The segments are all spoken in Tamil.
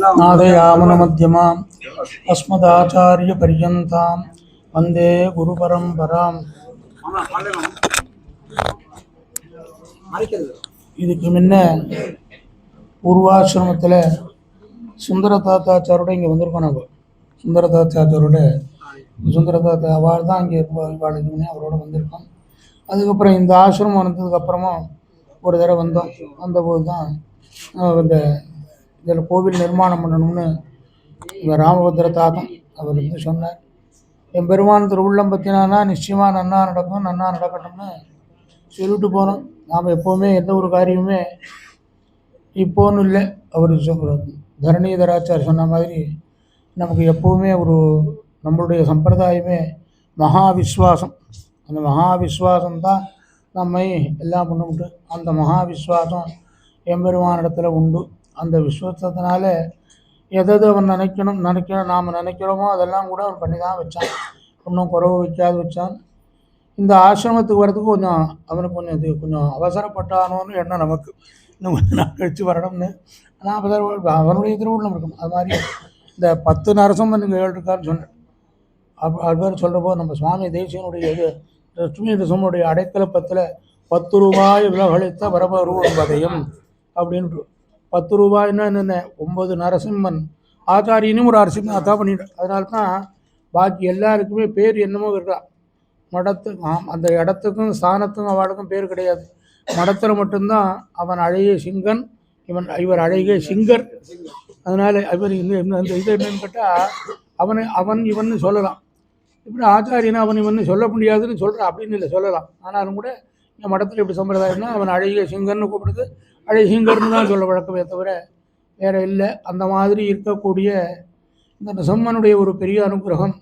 नादयामनमध्यमाम् अस्मदाचार्यपर्यन्तां वन्दे गुरुपरम्पराम्. இதுக்கு முன்ன பூர்வாசிரமத்தில் சுந்தரதாத்தாச்சாரோட இங்கே வந்திருக்கோம். நம்ம சுந்தரதாத்தா அவார் தான் இங்கே இருப்பாள். அவரோட வந்திருக்கோம். அதுக்கப்புறம் இந்த ஆசிரமம் வந்ததுக்கப்புறமா ஒரு தடவை வந்தோம். வந்தபோது தான் இந்த இதில் கோவில் நிர்மாணம் பண்ணணும்னு இவர் ராமபத்திர தாத்தம் அவர் வந்து சொன்னார். என் பெருமான் திருவுள்ளம் பற்றினானா நிச்சயமாக நன்னா நடக்கும், நன்னா நடக்கட்டும்னு சொல்லிட்டு போனோம். நாம் எப்போவுமே எந்த ஒரு காரியமுமே இப்போன்னு இல்லை. அவர் தரணிதராச்சார் சொன்ன மாதிரி நமக்கு எப்போவுமே ஒரு நம்மளுடைய சம்பிரதாயமே மகா விஸ்வாசம். அந்த மகா விஸ்வாசம்தான் நம்மை எல்லாம் பண்ணிவிட்டு அந்த மகா விஸ்வாசம் எம்பெருமானிடத்தில் உண்டு. அந்த விஸ்வாசத்தினால எதை அவன் நாம் நினைக்கிறோமோ அதெல்லாம் கூட அவன் பண்ணி தான் வச்சான். ஒன்றும் குறவு வைக்காது வச்சான். இந்த ஆசிரமத்துக்கு வர்றதுக்கு அவனுக்கு கொஞ்சம் அவசரப்பட்டானோன்னு எண்ணம் நமக்கு. இன்னும் கொஞ்சம் நாள் கழித்து வரணும்னு. ஆனால் அவனுடைய திருவுள்ளம் இருக்கும். அது மாதிரி இந்த 10 நரசிம்மன் இங்கே இருக்கான்னு சொன்னேன். அது பேர் சொல்கிறப்போ நம்ம சுவாமி தேசியனுடைய லட்சுமி நரசிம்மனுடைய அடைக்கலப்பத்தில் 10 ரூபாய் விலகளித்த வரபரு என்பதையும் அப்படின்ட்டு 10 ரூபாய்னா என்னென்ன 9 நரசிம்மன் ஆச்சாரியனும் ஒரு நரசிம்மன் அதான் பண்ணிட்டேன். அதனால தான் பாக்கி எல்லாருக்குமே பேர் என்னமோ இருக்கா. அந்த இடத்துக்கும் ஸ்தானத்துக்கும் அவளுக்கும் பேர் கிடையாது. மடத்தில் மட்டும்தான் அவன் அழகிய சிங்கன், இவர் அழகிய சிங்கர். அதனால் இவர் அந்த இது என்னன்னு கேட்டால் அவன் இவன் சொல்லலாம். இப்படி ஆச்சாரியனா அவன் இவன் சொல்ல முடியாதுன்னு சொல்கிறான். அப்படின்னு இல்லை, சொல்லலாம். ஆனாலும் கூட இந்த மடத்தில் இப்படி சம்பிரதாயம்னா அவன் அழகிய சிங்கர்னு கூப்பிடுறது அழகிய சிங்கர்னு தான் சொல்ல வழக்கமே தவிர வேறு இல்லை. அந்த மாதிரி இருக்கக்கூடிய இந்த நரசிம்மனுடைய ஒரு பெரிய அனுகிரகம்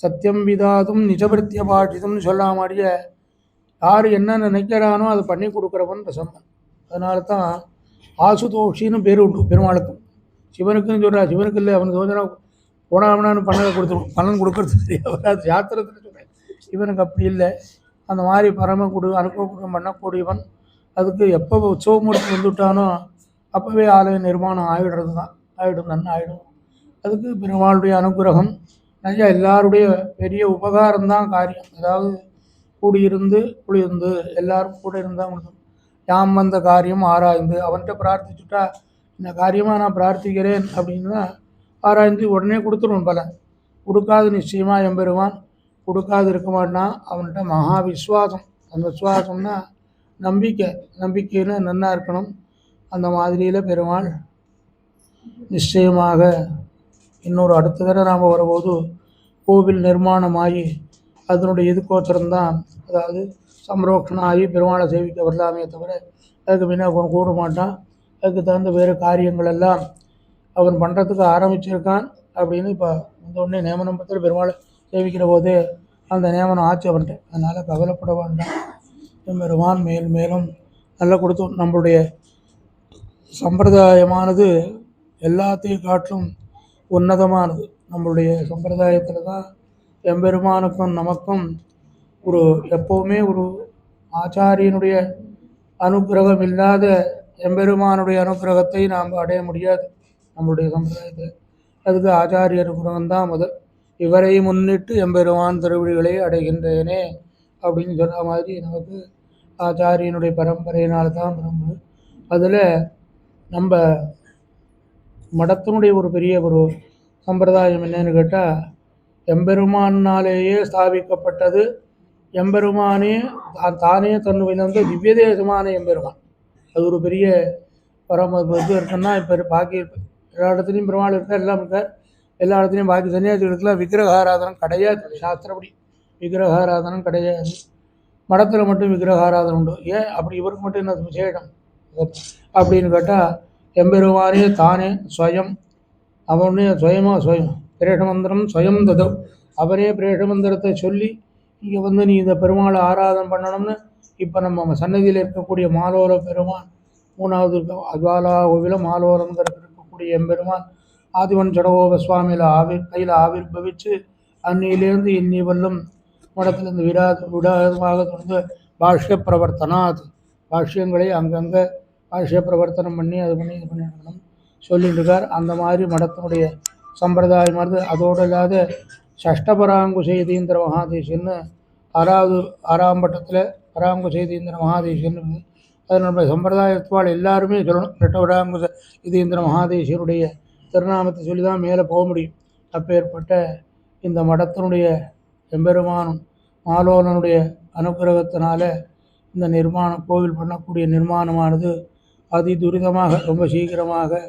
சத்தியம் விதாதும் நிஜபிருத்திய பாட்டிதம்னு சொல்லாமடிய யார் என்ன நினைக்கிறானோ அதை பண்ணி கொடுக்குறவன் நரசிம்மன். அதனால தான் ஆசுதோஷின்னு பேர் உண்டு பெருமாளுக்கும். சிவனுக்குன்னு சொல்கிறா. சிவனுக்கு இல்லை, அவனுக்கு யோஜனா போனாவனான்னு பலன் கொடுக்கறது தெரியாது. சாத்திரத்தில் சொல்கிறேன். இவனுக்கு அப்படி இல்லை. அந்த மாதிரி அனுபவம் பண்ணக்கூடியவன். அதுக்கு எப்போ உற்சவமூர்த்தி வந்துவிட்டானோ அப்போவே ஆலய நிர்மாணம் ஆகிடுறது தான். நன்னா ஆகிடும். அதுக்கு பெருமாளுடைய அனுகிரகம் நிறையா எல்லாருடைய பெரிய உபகாரம்தான் காரியம். அதாவது கூடியிருந்து குளிர்ந்து எல்லாரும் கூட இருந்தால் முடியும். யாம் வந்த காரியம் ஆராய்ந்து அவன்கிட்ட பிரார்த்திச்சுட்டா இந்த காரியமாக நான் பிரார்த்திக்கிறேன் அப்படின்னா ஆராய்ந்து உடனே கொடுத்துருவோம். பலன் கொடுக்காது நிச்சயமாக எம்பெருமான் கொடுக்காது இருக்க மாட்டான். அவன்கிட்ட மகா விஸ்வாசம். அந்த விஸ்வாசம்னா நம்பிக்கைன்னு நன்னா இருக்கணும். அந்த மாதிரியில் பெருமாள் நிச்சயமாக இன்னொரு அடுத்த தடவை நாம் வரும்போது கோவில் நிர்மாணமாகி அதனுடைய இதுக்கோச்சரம்தான், அதாவது சம்ரோக்ஷணம் ஆகி பெருமாளை சேவிக்க வரலாமே தவிர அதுக்கு முன்ன கூட மாட்டான். அதுக்கு தகுந்த வேறு காரியங்கள் எல்லாம் அவன் பண்ணுறதுக்கு ஆரம்பிச்சிருக்கான். அப்படின்னு இப்போ உடனே நியமனம் பத்திர பெருமாளை சேவிக்கிற போதே அந்த நியமனம் ஆச்சு அவன்கிட்ட. அதனால் கவலைப்பட வேண்டாம். பெருமான் மேலும் நல்லா கொடுத்தோம். நம்மளுடைய சம்பிரதாயமானது எல்லாத்தையும் காட்டிலும் உன்னதமானது. நம்மளுடைய சம்பிரதாயத்தில் தான் எம்பெருமானுக்கும் நமக்கும் ஒரு எப்போவுமே ஒரு ஆச்சாரியனுடைய அனுகிரகம் இல்லாத எம்பெருமானுடைய அனுகிரகத்தை நாம் அடைய முடியாது. நம்மளுடைய சம்பிரதாயத்தில் அதுக்கு ஆச்சாரிய அனுகிரகம் தான் முதல். இவரை முன்னிட்டு எம்பெருமான் திருவிழிகளை அடைகின்றேனே அப்படின்னு சொன்ன மாதிரி நமக்கு ஆச்சாரியனுடைய பரம்பரையினால்தான் விரும்புது. அதில் நம்ம மடத்தினுடைய ஒரு பெரிய ஒரு சம்பிரதாயம் என்னன்னு கேட்டால் எம்பெருமானாலேயே ஸ்தாபிக்கப்பட்டது. எம்பெருமானே தானே தன்னுவிலிருந்து திவ்ய தேசமான எம்பெருமான். அது ஒரு பெரிய இது இருக்குன்னா இப்போ பாக்கி எல்லா இடத்துலையும் பெருமாள் இருக்கார், எல்லாம் இருக்கார். எல்லா இடத்துலையும் பாக்கி சன்னியாசிகளுக்கெல்லாம் விக்கிரகாராதனம் கிடையாது. சாஸ்திரப்படி விக்கிரகாராதனம் கிடையாது. மடத்தில் மட்டும் விக்கிரகாராதனம் உண்டு. ஏன் அப்படி இவருக்கு மட்டும் என்ன விசேஷம் அப்படின்னு கேட்டால் எம்பெருமானே தானே ஸ்வயம் அவனே ஸ்வயம் பிரேஷமந்திரம் ஸ்வயம் ததவ் அவரே பிரேஷமந்திரத்தை சொல்லி இங்கே நீ இந்த பெருமாளை ஆராதனை பண்ணணும்னு இப்போ நம்ம சன்னதியில் இருக்கக்கூடிய மாலோர பெருமான் 3வது அஜ்வாலா கோவிலும் மாலோரம் இருக்கக்கூடிய எம்பெருமான் ஆதிவன் ஜடகோப சுவாமியில் கையில் ஆவிர்பவிச்சு அன்னியிலேருந்து இன்னி வல்லும் மடத்திலிருந்து விடாதமாக தொடர்ந்து பாஷ்ய பிரவர்த்தனாத் பாஷ்யங்களை அங்கங்கே பாஷ்ய பிரவர்த்தனம் பண்ணி இது பண்ணிடணும். சொல்லிட்டு இருக்கார். அந்த மாதிரி மடத்தினுடைய சம்பிரதாயமானது. அதோடு இல்லாத சஷ்டபராங்குசேதீந்திர மகாதேசியன்னு ஆறாம் பட்டத்தில் பராங்குசேதீந்திர மகாதேசியன்னு அது நம்ம சம்பிரதாயத்துவாள் எல்லாருமே சொல்லணும். ரெட்டவராங்குச இதீந்திர மகாதேசியனுடைய திருநாமத்தை சொல்லி தான் மேலே போக முடியும். அப்பேற்பட்ட இந்த மடத்தினுடைய எம்பெருமானும் மாலோலனுடைய அனுகிரகத்தினால இந்த நிர்மாணம் கோவில் பண்ணக்கூடிய நிர்மாணமானது அதி துரிதமாக ரொம்ப சீக்கிரமாக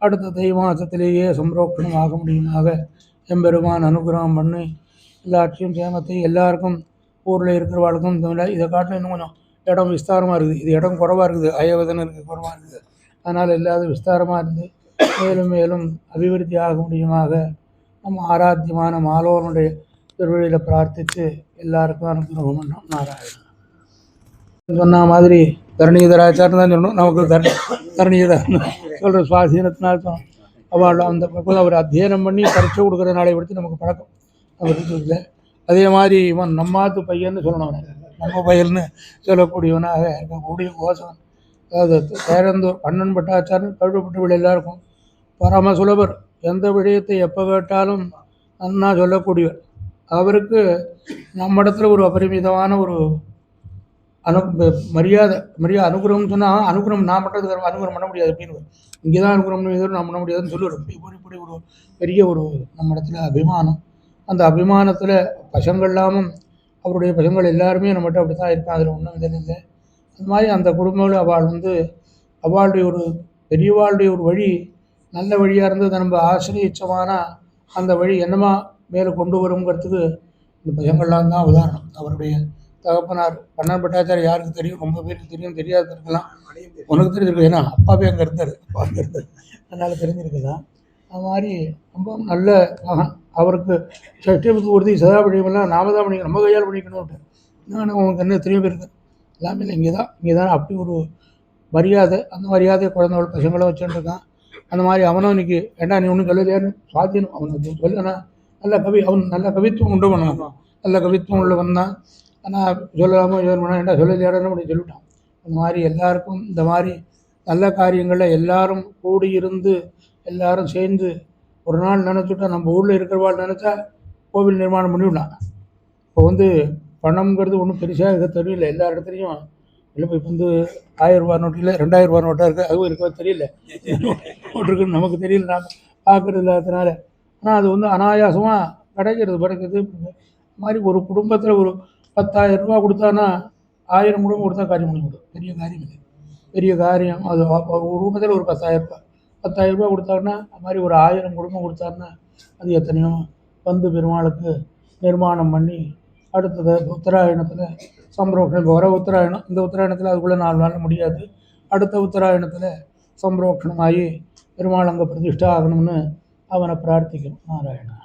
அடுத்த தை மாதத்திலேயே சம்ரோக்ஷணம் ஆக முடியுமாக எம்பெருமான் அனுகிரகம் பண்ணி எல்லாற்றையும் சேமத்தை எல்லாருக்கும் ஊரில் இருக்கிறவாளுக்கும் இதை காட்டிலும் இன்னும் கொஞ்சம் இடம் விஸ்தாரமாக இருக்குது. இது இடம் குறைவாக இருக்குது, அயவதனுக்கு குறைவாக இருக்குது. அதனால் எல்லாரும் விஸ்தாரமாக இருந்து மேலும் மேலும் அபிவிருத்தி ஆக முடியுமாக நம்ம ஆராத்தியமான மாலோனுடைய திருவழியில் பிரார்த்தித்து எல்லாருக்கும் அனுகிரகம் பண்ணோம். நாராயணன் சொன்ன மாதிரி தரணிதராச்சாரம் தான் சொல்லணும். நமக்கு தரணிதர் சொல்கிற சுவாசீனத்தினால் சொன்னோம். அவள் அந்த பக்கம் அவர் அத்தியனம் பண்ணி பரீட்சை கொடுக்குற நாளை எடுத்து நமக்கு பழக்கம் அவருக்கு இல்லை. அதே மாதிரி இவன் நம்மாத்து பையன்னு சொல்லணும். அவனை நம்ம பையன்னு சொல்லக்கூடியவனாக இருக்கக்கூடிய கோசவன். அதாவது பேரந்தூர் கண்ணன் பட்டாச்சாரன் கழுவப்பட்ட எல்லாருக்கும் பரம சுலபர். எந்த விடயத்தை எப்போ கேட்டாலும் நன்னா சொல்லக்கூடியவர். அவருக்கு நம்ம இடத்துல ஒரு அபரிமிதமான ஒரு மரியாதை அனுகிரகம் சொன்னால் அனுகிரகம் நான் பண்ணுறதுக்கு அனுகிரகம் பண்ண முடியாது அப்படின்னு. இங்கே தான் அனுகிரகம் நான் பண்ண முடியாதுன்னு சொல்லுவார். இப்படி ஒரு பெரிய ஒரு நம்ம இடத்துல அபிமானம். அந்த அபிமானத்தில் பசங்கள்லாமும் அவருடைய பசங்கள் எல்லாருமே நம்மகிட்ட அப்படி தான் இருக்கான். அதில் ஒன்றும் இல்லை. அது மாதிரி அந்த குடும்பங்கள் அவளுடைய ஒரு பெரியவாளுடைய ஒரு வழி நல்ல வழியாக இருந்தது. நம்ம ஆசிரியச்சமான அந்த வழி என்னமா மேலே கொண்டு வருங்கிறதுக்கு இந்த பசங்கள்லாம் தான் உதாரணம். அவருடைய தகப்பனார் கண்ணன் பட்டாச்சாரியர் யாருக்கு தெரியும்? ரொம்ப பேருக்கு தெரியும், தெரியாது இருக்கலாம். உனக்கு தெரிஞ்சிருக்கு, ஏன்னா அப்பாவே அங்கே இருந்தார், அப்பா அங்கே இருந்தார், அதனால் தெரிஞ்சிருக்குதான். அது மாதிரி ரொம்ப நல்ல மகன். அவருக்கு சஷ்டிபுத்தி உறுதி சதாபடியமெல்லாம் நாம தான் பண்ணிக்கணும், நம்ம கையால் பண்ணிக்கணும்ட்டு. நான் உங்களுக்கு என்ன தெரியும் இருக்குது எல்லாமே இல்லை. இங்கே தான் அப்படி ஒரு மரியாதை. அந்த மரியாதையை குழந்தைகள் பசங்களும் வச்சுருக்கான். அந்த மாதிரி அவனும் இன்னைக்கு ஏண்டா நீ ஒன்றும் சொல்லலையான்னு சுவாதீனம் அவனுக்கு சொல்லனா. அவன் நல்ல கவித்துவம் உண்டு பண்ணான். நல்ல கவித்துவம் உள்ள வந்தான். ஆனால் சொல்லலாமோ பண்ணால் ஏண்டா சொல்லலையாடன்னு அப்படி சொல்லிட்டான். அந்த மாதிரி எல்லாருக்கும் இந்த மாதிரி நல்ல காரியங்களில் எல்லாரும் கூடியிருந்து எல்லாரும் சேர்ந்து ஒரு நாள் நினச்சிட்டா நம்ம ஊரில் இருக்கிறவாள் நினச்சா கோவில் நிர்மாணம் பண்ணிவிடலாம். இப்போ பணம்ங்கிறது ஒன்றும் பெருசாக தெரியல. எல்லா இடத்துலையும் இல்லை. இப்போ 1000 ரூபா நோட்டில் 2000 ரூபா நோட்டாக இருக்குது. அதுவும் இருக்கவே தெரியல, நோட்டு இருக்குன்னு நமக்கு தெரியல, நாம் பார்க்குறது இல்லாததுனால. ஆனால் அது அனாயாசமாக கிடைக்கிறது பிறகுது. இது மாதிரி ஒரு குடும்பத்தில் ஒரு 10,000 ரூபா கொடுத்தான்னா 1000 குடும்பம் கொடுத்தா காரியம் முடிஞ்சிடும். பெரிய காரியம் இது, பெரிய காரியம். அது ஒரு குடும்பத்தில் ஒரு 10,000 ரூபா 10,000 ரூபா கொடுத்தாங்கன்னா அது மாதிரி ஒரு 1000 குடும்பம் கொடுத்தாருன்னா அது எத்தனையோ பெருமாளுக்கு நிர்மாணம் பண்ணி அடுத்தது உத்தராயணத்தில் சம்பரோக்ஷணம். இப்போ வர உத்தராயணம், இந்த உத்தராயணத்தில் அதுக்குள்ளே 4 நாள் முடியாது. அடுத்த உத்தராயணத்தில் சம்பரோக்ஷணமாகி பெருமாள் அங்கே பிரதிஷ்டை ஆகணும்னு அவனை பிரார்த்திக்கணும். நாராயணா.